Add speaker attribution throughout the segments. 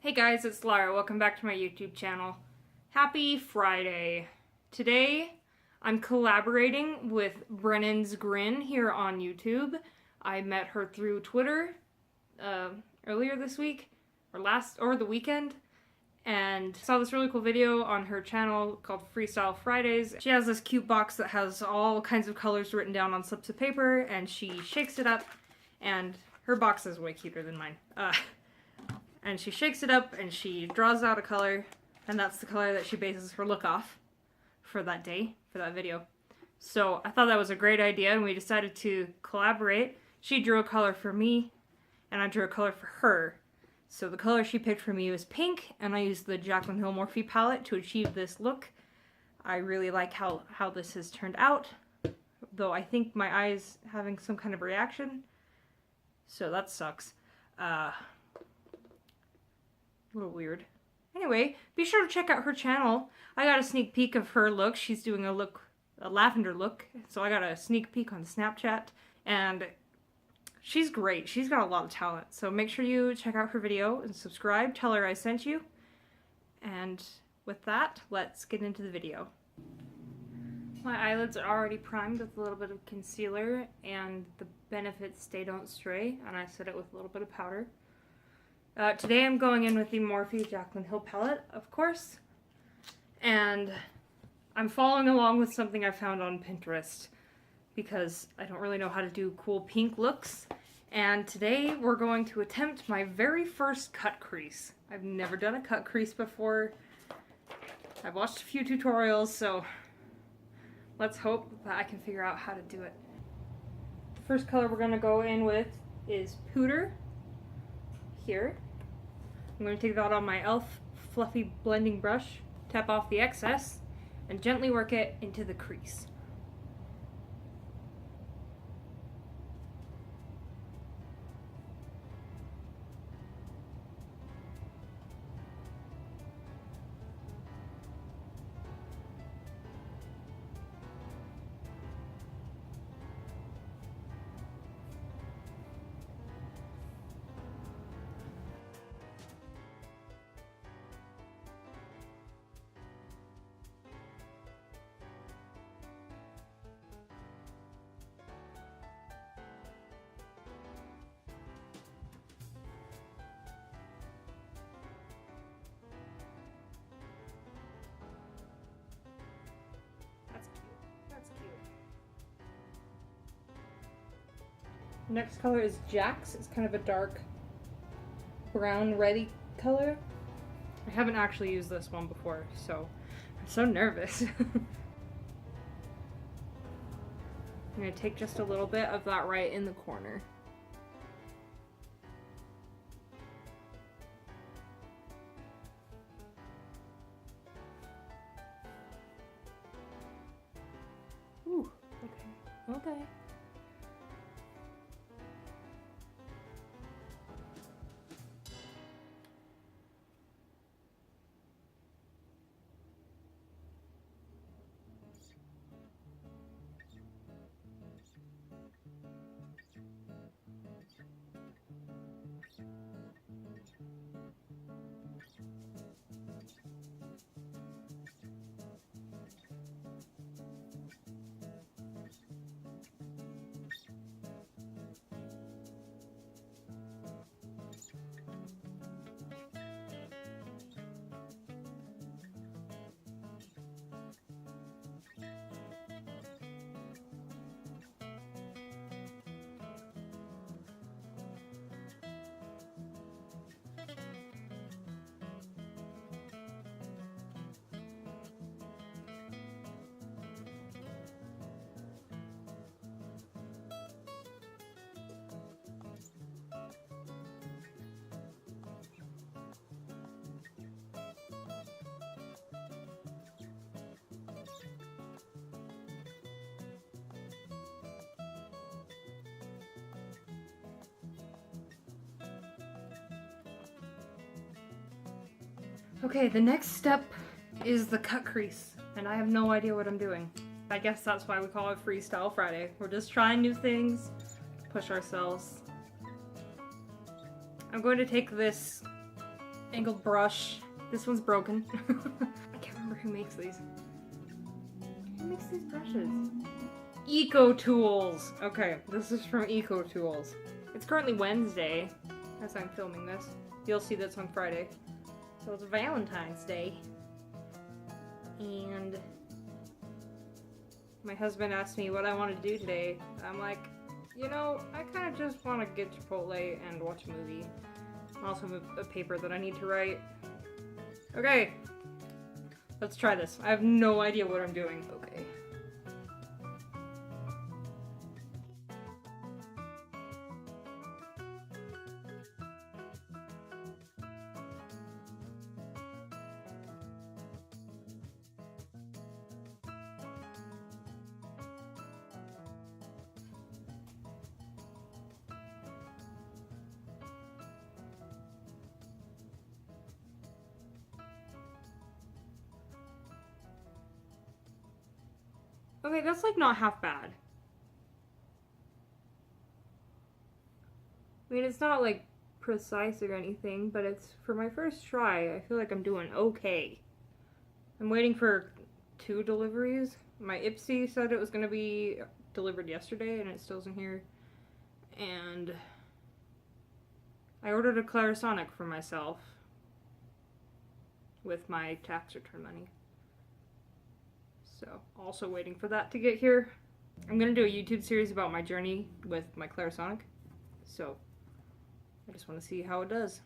Speaker 1: Hey guys, it's Lara. Welcome back to my YouTube channel. Happy Friday. Today, I'm collaborating with Brennan's Grin here on YouTube. I met her through Twitter earlier this week, or the weekend, and saw this really cool video on her channel called Freestyle Fridays. She has this cute box that has all kinds of colors written down on slips of paper, and she shakes it up, and her box is way cuter than mine. And she shakes it up and she draws out a color, and that's the color that she bases her look off for that day, for that video. So I thought that was a great idea, and we decided to collaborate. She drew a color for me, and I drew a color for her. So the color she picked for me was pink, and I used the Jaclyn Hill Morphe palette to achieve this look. I really like how this has turned out, though I think my eye's having some kind of reaction, so that sucks. A little weird. Anyway, be sure to check out her channel. I got a sneak peek of her look. She's doing a lavender look, so I got a sneak peek on Snapchat, and she's great. She's got a lot of talent, so make sure you check out her video and subscribe. Tell her I sent you. And with that, let's get into the video. My eyelids are already primed with a little bit of concealer and the Benefit Stay Don't Stray, and I set it with a little bit of powder. Today I'm going in with the Morphe Jaclyn Hill palette, of course, and I'm following along with something I found on Pinterest because I don't really know how to do cool pink looks, and today we're going to attempt my very first cut crease. I've never done a cut crease before. I've watched a few tutorials, so let's hope that I can figure out how to do it. The first color we're going to go in with is Pooter. Here. I'm going to take that on my e.l.f. fluffy blending brush, tap off the excess, and gently work it into the crease. Next color is Jacz. It's kind of a dark brown reddy color. I haven't actually used this one before, so I'm so nervous. I'm going to take just a little bit of that right in the corner. Ooh, okay. Okay. Okay, the next step is the cut crease, and I have no idea what I'm doing. I guess that's why we call it Freestyle Friday. We're just trying new things, push ourselves. I'm going to take this angled brush. This one's broken. I can't remember who makes these. Who makes these brushes? Eco Tools. Okay, this is from Eco Tools. It's currently Wednesday as I'm filming this. You'll see this on Friday. So it's Valentine's Day. And my husband asked me what I want to do today. I'm like, you know, I kind of just want to get Chipotle and watch a movie. I also have a paper that I need to write. Okay, let's try this. I have no idea what I'm doing. Okay. Okay, that's like not half bad. I mean, it's not like precise or anything, but it's for my first try. I feel like I'm doing okay. I'm waiting for 2 deliveries. My Ipsy said it was going to be delivered yesterday and it still isn't here. And I ordered a Clarisonic for myself with my tax return money. So, also waiting for that to get here. I'm gonna do a YouTube series about my journey with my Clarisonic. So, I just want to see how it does.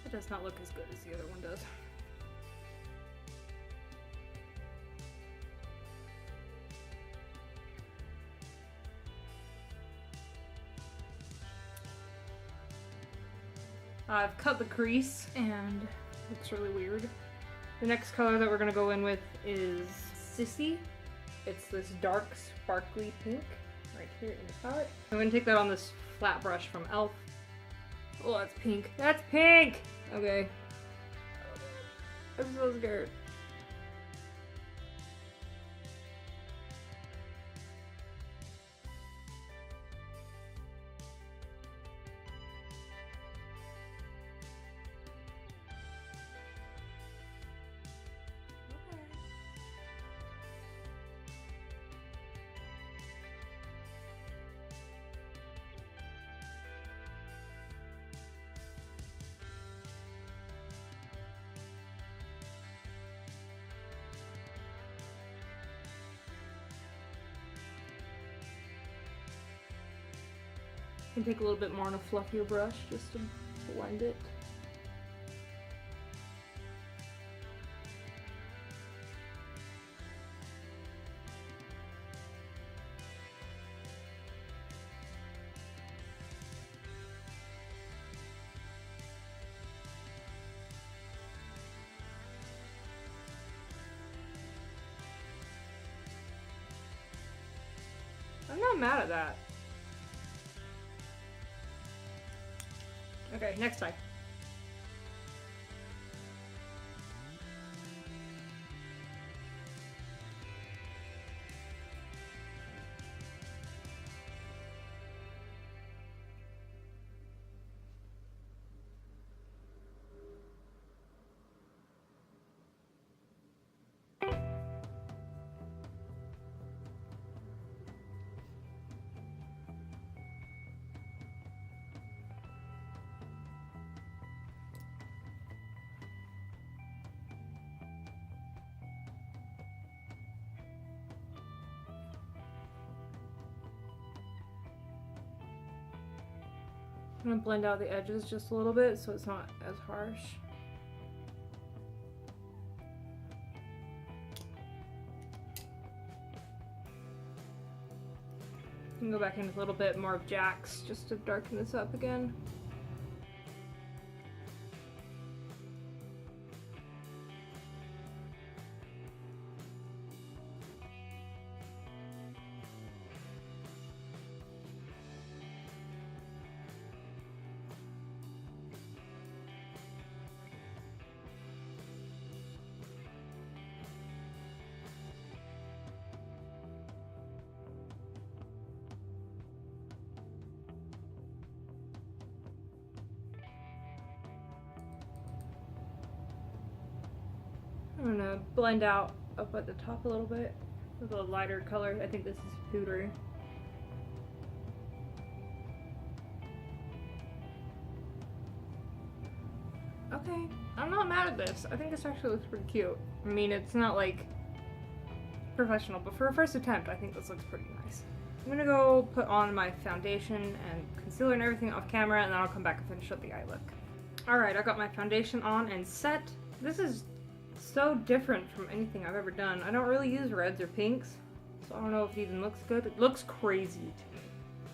Speaker 1: It does not look as good as the other one does. I've cut the crease and it looks really weird. The next color that we're gonna go in with is Sissy. It's this dark sparkly pink right here in the palette. I'm gonna take that on this flat brush from e.l.f. Oh, that's pink. That's pink! Okay. I'm so scared. I can take a little bit more on a fluffier brush just to blend it. I'm not mad at that. Okay, next time. I'm gonna blend out the edges just a little bit so it's not as harsh. You can go back in with a little bit more of Jacz just to darken this up again. I'm gonna blend out up at the top a little bit with a lighter color. I think this is powder. Okay, I'm not mad at this. I think this actually looks pretty cute. I mean, it's not like professional, but for a first attempt, I think this looks pretty nice. I'm gonna go put on my foundation and concealer and everything off camera, and then I'll come back and finish up the eye look. Alright, I got my foundation on and set. This is so different from anything I've ever done. I don't really use reds or pinks, so I don't know if it even looks good. It looks crazy to me.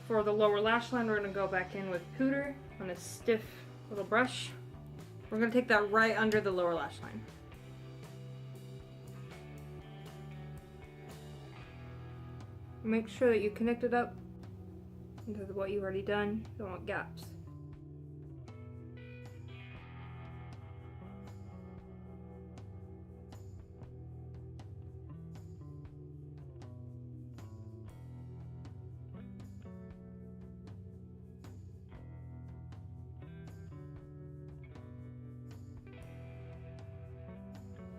Speaker 1: For the lower lash line, we're gonna go back in with powder on a stiff little brush. We're gonna take that right under the lower lash line. Make sure that you connect it up into what you've already done. You don't want gaps.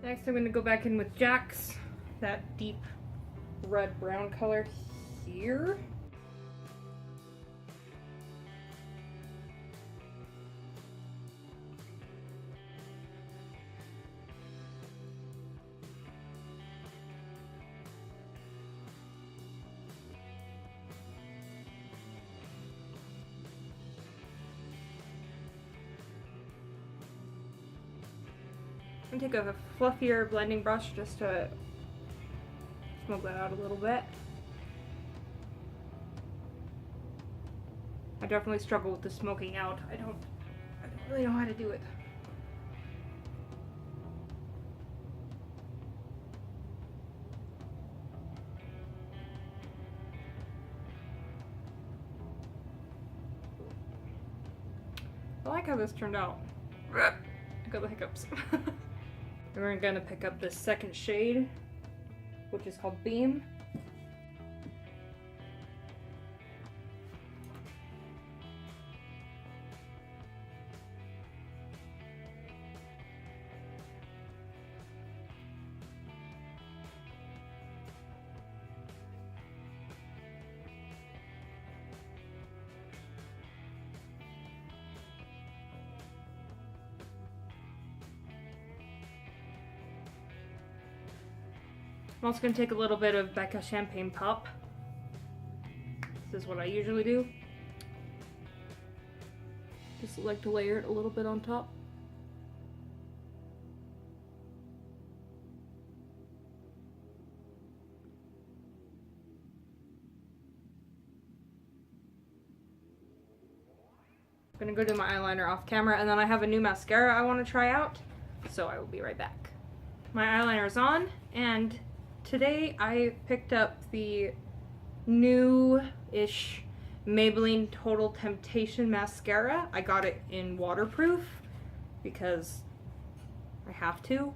Speaker 1: Next, I'm going to go back in with Jacz, that deep red-brown color here. I'm going to take a fluffier blending brush just to smoke that out a little bit. I definitely struggle with the smoking out. I don't really know how to do it. I like how this turned out. I got the hiccups. And we're gonna pick up this second shade, which is called Beam. I'm also going to take a little bit of Becca Champagne Pop. This is what I usually do. Just like to layer it a little bit on top. I'm going to go do my eyeliner off camera, and then I have a new mascara I want to try out, so I will be right back. My eyeliner is on, and today I picked up the new-ish Maybelline Total Temptation mascara. I got it in waterproof because I have to,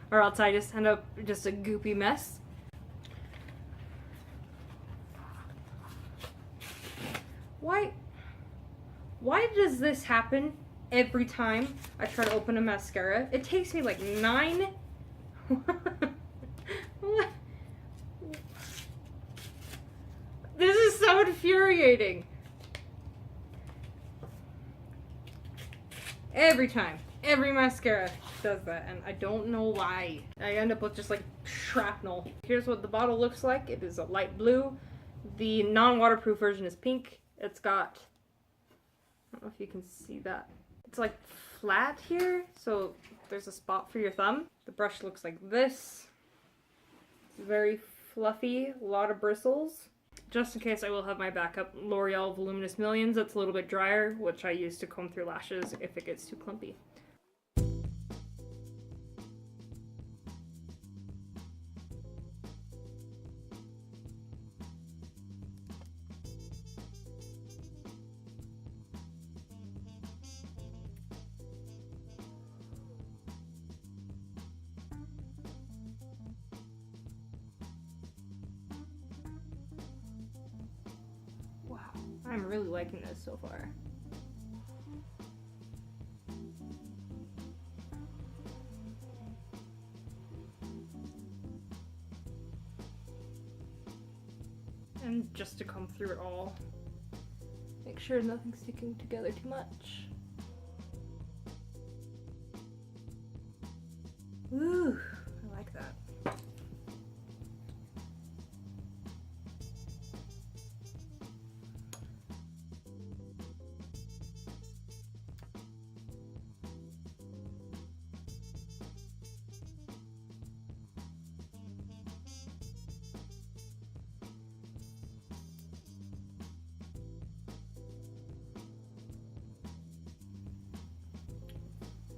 Speaker 1: or else I just end up just a goopy mess. Why does this happen every time I try to open a mascara? It takes me like 9... What? This is so infuriating. Every time. Every mascara does that, and I don't know why. I end up with just like shrapnel. Here's what the bottle looks like. It is a light blue. The non-waterproof version is pink. It's got, I don't know if you can see that. It's like flat here, so there's a spot for your thumb. The brush looks like this. It's very fluffy, a lot of bristles. Just in case, I will have my backup L'Oreal Voluminous Millions. It's a little bit drier, which I use to comb through lashes if it gets too clumpy. I'm really liking this so far. And just to comb through it all. Make sure nothing's sticking together too much. Ooh, I like that.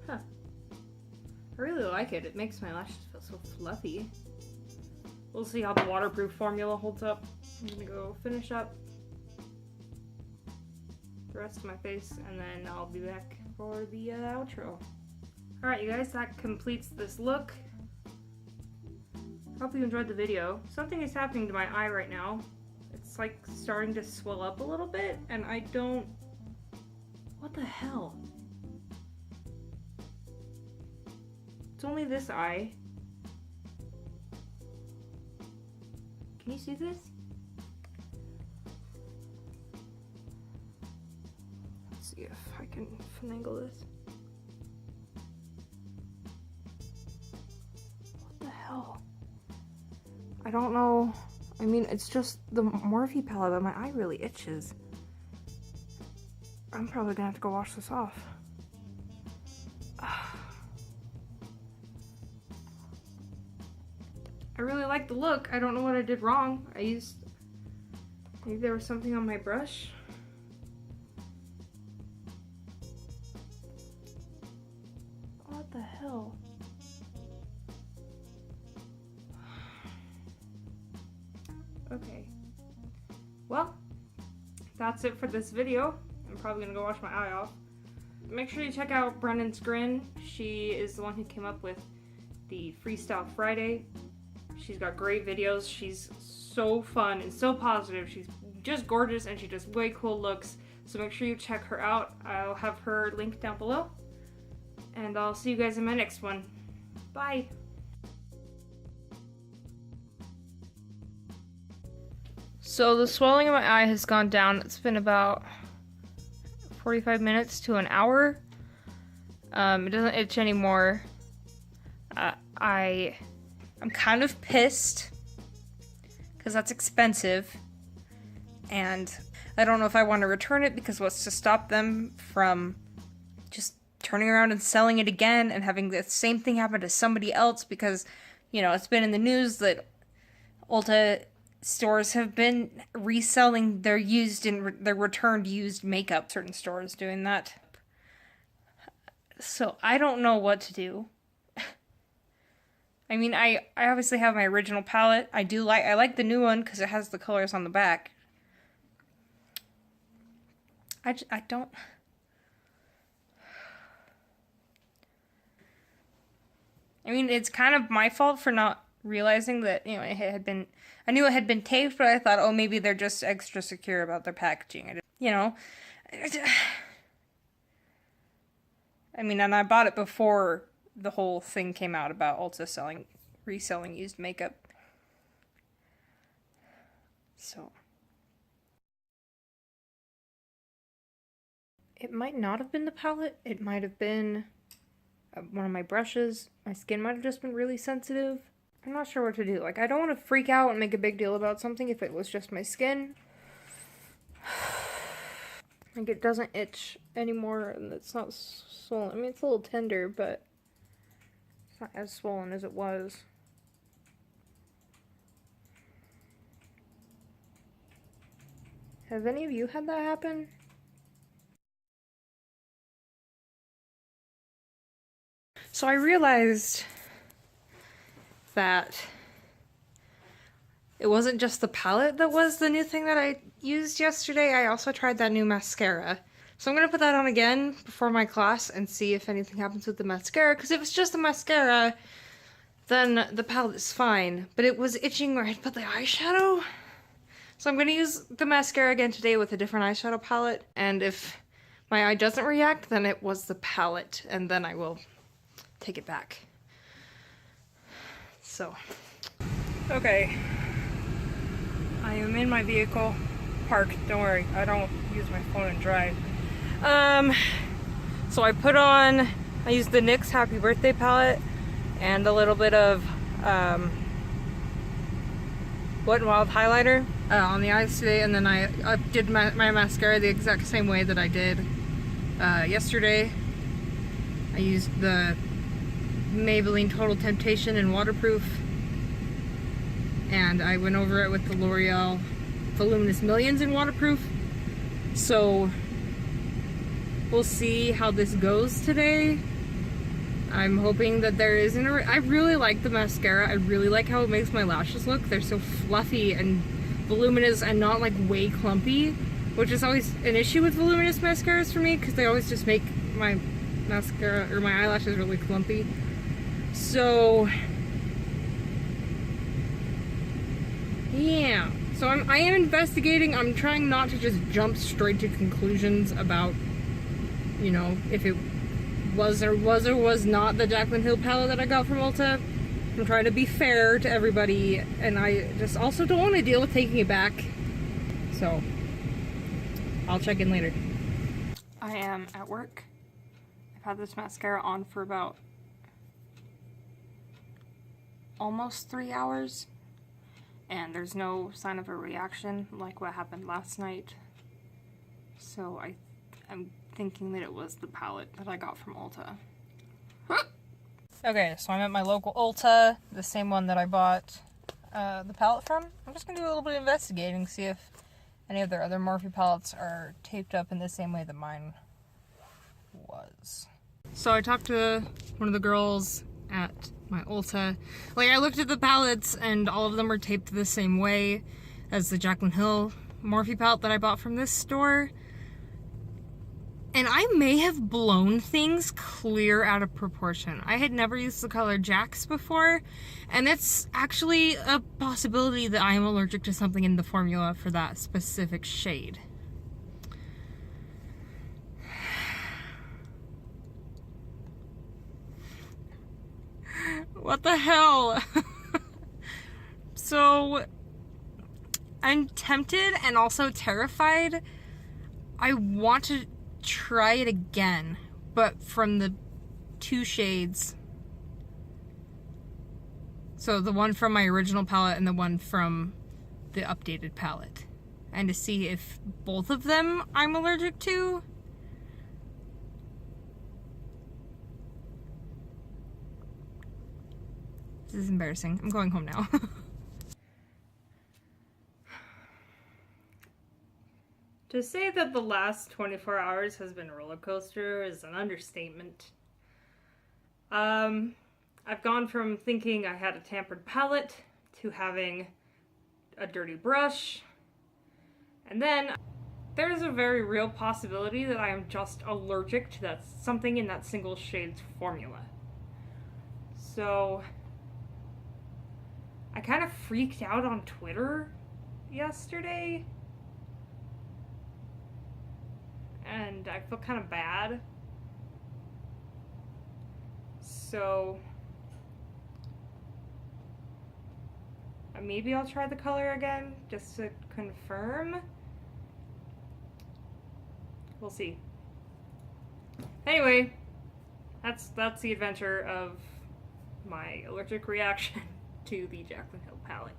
Speaker 1: Huh. I really like it. It makes my lashes feel so fluffy. We'll see how the waterproof formula holds up. I'm gonna go finish up the rest of my face and then I'll be back for the outro. Alright you guys, that completes this look. Hope you enjoyed the video. Something is happening to my eye right now. It's like starting to swell up a little bit and I don't... What the hell? It's only this eye. Can you see this? Let's see if I can finagle this. What the hell? I don't know. I mean, it's just the Morphe palette, but my eye really itches. I'm probably gonna have to go wash this off. I really like the look. I don't know what I did wrong. Maybe there was something on my brush. What the hell? Okay. Well, that's it for this video. I'm probably gonna go wash my eye off. Make sure you check out Brennan's Grin. She is the one who came up with the Freestyle Friday. She's got great videos. She's so fun and so positive. She's just gorgeous and she does way cool looks. So make sure you check her out. I'll have her link down below. And I'll see you guys in my next one. Bye. So the swelling in my eye has gone down. It's been about 45 minutes to an hour. It doesn't itch anymore. I'm kind of pissed because that's expensive and I don't know if I want to return it because what's to stop them from just turning around and selling it again and having the same thing happen to somebody else because, you know, it's been in the news that Ulta stores have been reselling their their returned used makeup. Certain stores doing that. So I don't know what to do. I mean, I obviously have my original palette. I like the new one because it has the colors on the back. I don't... I mean, it's kind of my fault for not realizing that, you know, I knew it had been taped, but I thought, oh, maybe they're just extra secure about their packaging. You know? I mean, and I bought it before the whole thing came out about Ulta reselling used makeup. So. It might not have been the palette. It might have been one of my brushes. My skin might have just been really sensitive. I'm not sure what to do. Like, I don't want to freak out and make a big deal about something if it was just my skin. Like, it doesn't itch anymore and it's not swollen. I mean, it's a little tender, but it's not as swollen as it was. Have any of you had that happen? So I realized that it wasn't just the palette that was the new thing that I used yesterday. I also tried that new mascara. So I'm going to put that on again before my class and see if anything happens with the mascara. Because if it's just the mascara, then the palette is fine. But it was itching where I put the eyeshadow. So I'm going to use the mascara again today with a different eyeshadow palette. And if my eye doesn't react, then it was the palette. And then I will take it back. So, okay. I am in my vehicle, parked. Don't worry, I don't use my phone and drive. So I used the NYX Happy Birthday palette and a little bit of Wet n Wild highlighter on the eyes today, and then I did my mascara the exact same way that I did yesterday. I used the Maybelline Total Temptation in waterproof, and I went over it with the L'Oreal Voluminous Millions in waterproof. So we'll see how this goes today. I'm hoping that there isn't I really like the mascara. I really like how it makes my lashes look. They're so fluffy and voluminous and not like way clumpy, which is always an issue with voluminous mascaras for me, because they always just make my mascara or my eyelashes really clumpy. So yeah, so I am investigating. I'm trying not to just jump straight to conclusions about, you know, if it was or was not the Jaclyn Hill palette that I got from Ulta. I'm trying to be fair to everybody, and I just also don't want to deal with taking it back. So I'll check in later. I am at work. I've had this mascara on for about almost 3 hours, and there's no sign of a reaction like what happened last night. So I'm thinking that it was the palette that I got from Ulta. Okay, so I'm at my local Ulta, the same one that I bought the palette from. I'm just gonna do a little bit of investigating, see if any of their other Morphe palettes are taped up in the same way that mine was. So I talked to one of the girls at my Ulta. Like, I looked at the palettes and all of them are taped the same way as the Jaclyn Hill Morphe palette that I bought from this store. And I may have blown things clear out of proportion. I had never used the color Jacz before, and it's actually a possibility that I am allergic to something in the formula for that specific shade. What the hell? So, I'm tempted and also terrified. I want to try it again, but from the 2 shades. So the one from my original palette and the one from the updated palette. And to see if both of them I'm allergic to. This is embarrassing. I'm going home now. To say that the last 24 hours has been a roller coaster is an understatement. I've gone from thinking I had a tampered palette to having a dirty brush, and then there's a very real possibility that I am just allergic to that something in that single shade's formula. So I kind of freaked out on Twitter yesterday. And I feel kind of bad. So maybe I'll try the color again just to confirm. We'll see. Anyway, that's the adventure of my allergic reaction to the Jaclyn Hill palette.